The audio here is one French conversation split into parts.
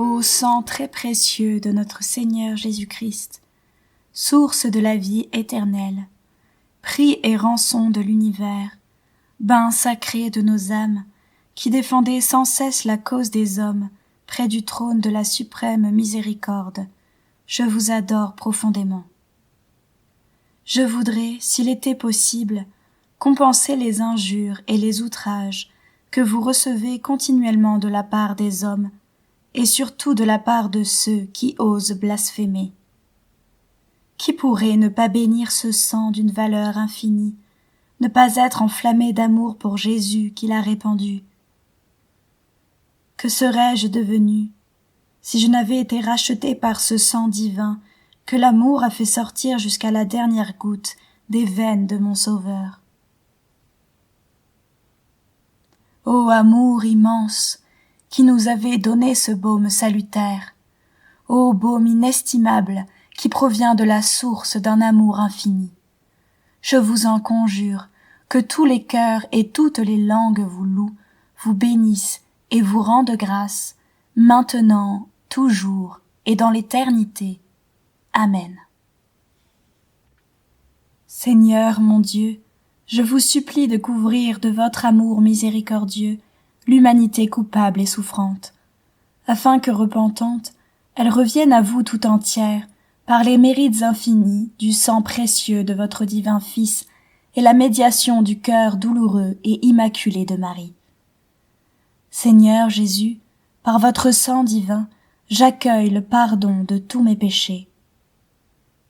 Ô sang très précieux de notre Seigneur Jésus-Christ, source de la vie éternelle, prix et rançon de l'univers, bain sacré de nos âmes, qui défendez sans cesse la cause des hommes près du trône de la suprême miséricorde, je vous adore profondément. Je voudrais, s'il était possible, compenser les injures et les outrages que vous recevez continuellement de la part des hommes, et surtout de la part de ceux qui osent blasphémer. Qui pourrait ne pas bénir ce sang d'une valeur infinie, ne pas être enflammé d'amour pour Jésus qui l'a répandu? Que serais-je devenu si je n'avais été racheté par ce sang divin que l'amour a fait sortir jusqu'à la dernière goutte des veines de mon Sauveur? Ô amour immense, qui nous avez donné ce baume salutaire, ô baume inestimable qui provient de la source d'un amour infini. Je vous en conjure, que tous les cœurs et toutes les langues vous louent, vous bénissent et vous rendent grâce, maintenant, toujours et dans l'éternité. Amen. Seigneur mon Dieu, je vous supplie de couvrir de votre amour miséricordieux l'humanité coupable et souffrante, afin que repentante, elle revienne à vous tout entière par les mérites infinis du sang précieux de votre divin Fils et la médiation du cœur douloureux et immaculé de Marie. Seigneur Jésus, par votre sang divin, j'accueille le pardon de tous mes péchés.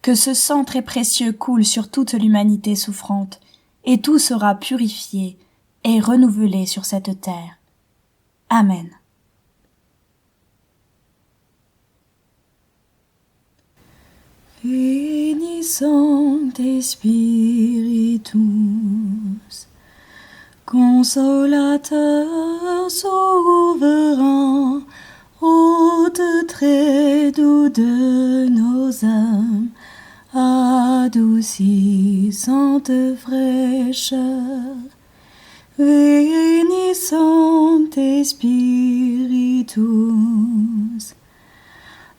Que ce sang très précieux coule sur toute l'humanité souffrante, et tout sera purifié et renouvelé sur cette terre. Amen. Veni Sancte Spiritus, consolateur souverain, hôte très doux de nos âmes, adoucissante fraîcheur. Veni Sancte Spiritus,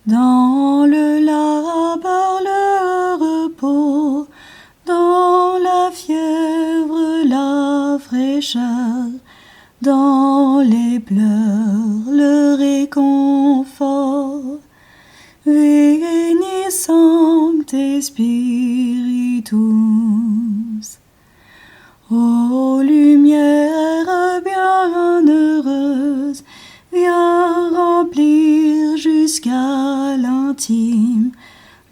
dans le labeur, le repos, dans la fièvre, la fraîcheur, dans les pleurs, le réconfort. Veni Sancte Spiritus. Ô lumière bienheureuse, viens remplir jusqu'à l'intime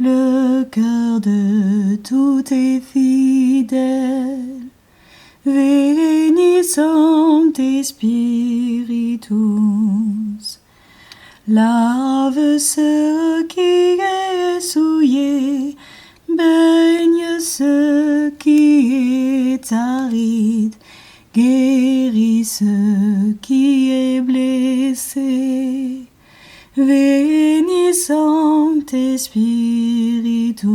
le cœur de tous tes fidèles. Veni Sancte Spiritus. Lave ce qui est souillé, baigne ce qui est aride, guéris ce qui est blessé. Veni Sancte Spiritus.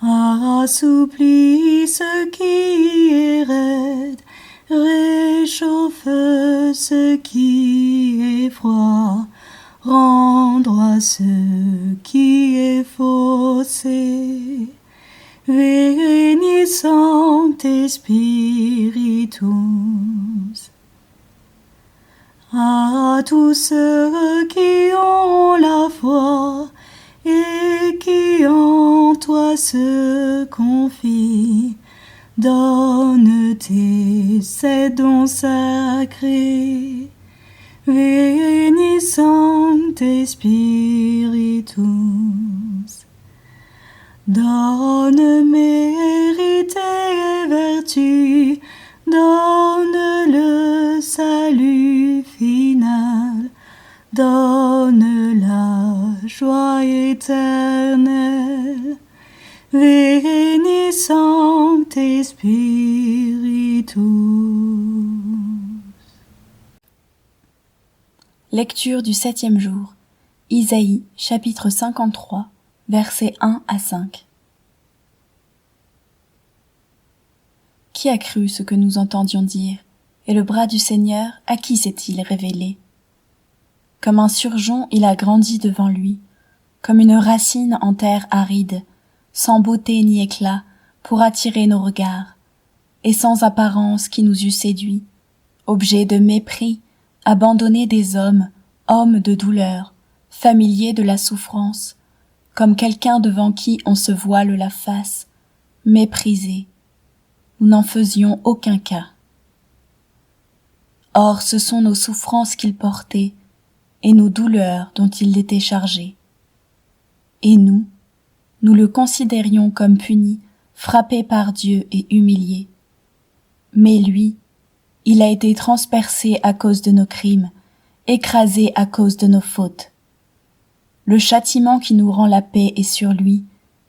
Assouplis ce qui est raide, réchauffe ce qui est froid, rends droit ce qui est faussé. Veni Sancte Spiritus. À tous ceux qui ont la foi et qui en toi se confient, donne ces dons sacrés. Veni Sancte Spiritus. Donne mérite et vertu, donne le salut final, donne la joie éternelle. Veni Sancte Spiritus. Lecture du 7e jour. Isaïe, chapitre 53, versets 1 à 5. Qui a cru ce que nous entendions dire, et le bras du Seigneur, à qui s'est-il révélé? Comme un surgeon, il a grandi devant lui, comme une racine en terre aride, sans beauté ni éclat, pour attirer nos regards, et sans apparence qui nous eût séduits, objet de mépris, abandonné des hommes, homme de douleur, familier de la souffrance, comme quelqu'un devant qui on se voile la face, méprisé. Nous n'en faisions aucun cas. Or ce sont nos souffrances qu'il portait, et nos douleurs dont il était chargé. Et nous le considérions comme puni, frappé par Dieu et humilié. Mais lui, il a été transpercé à cause de nos crimes, écrasé à cause de nos fautes. Le châtiment qui nous rend la paix est sur lui,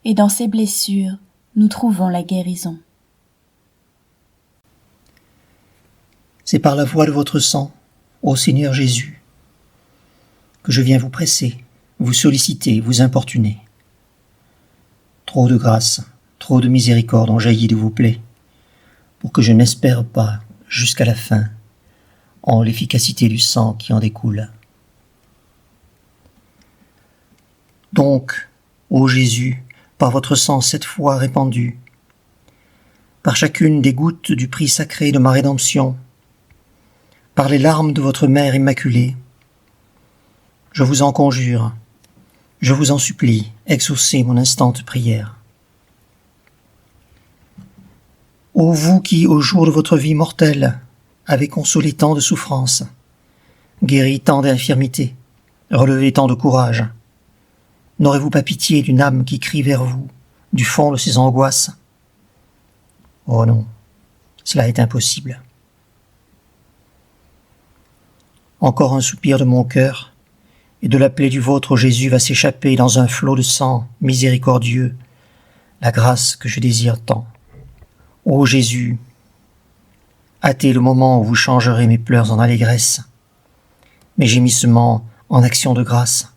et dans ses blessures, nous trouvons la guérison. C'est par la voie de votre sang, ô Seigneur Jésus, que je viens vous presser, vous solliciter, vous importuner. Trop de grâce, trop de miséricorde ont jailli de vos plaies, pour que je n'espère pas, jusqu'à la fin, en l'efficacité du sang qui en découle. Donc, ô Jésus, par votre sang 7 fois répandu, par chacune des gouttes du prix sacré de ma rédemption, par les larmes de votre Mère Immaculée, je vous en conjure, je vous en supplie, exaucez mon instante prière. Ô vous qui, au jour de votre vie mortelle, avez consolé tant de souffrances, guéri tant d'infirmités, relevé tant de courage, n'aurez-vous pas pitié d'une âme qui crie vers vous, du fond de ses angoisses? Oh non, cela est impossible. Encore un soupir de mon cœur, et de la plaie du vôtre, ô Jésus, va s'échapper dans un flot de sang miséricordieux, la grâce que je désire tant. Ô Jésus, hâtez le moment où vous changerez mes pleurs en allégresse, mes gémissements en actions de grâce.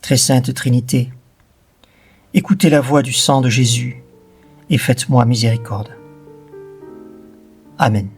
Très sainte Trinité, écoutez la voix du sang de Jésus et faites-moi miséricorde. Amen.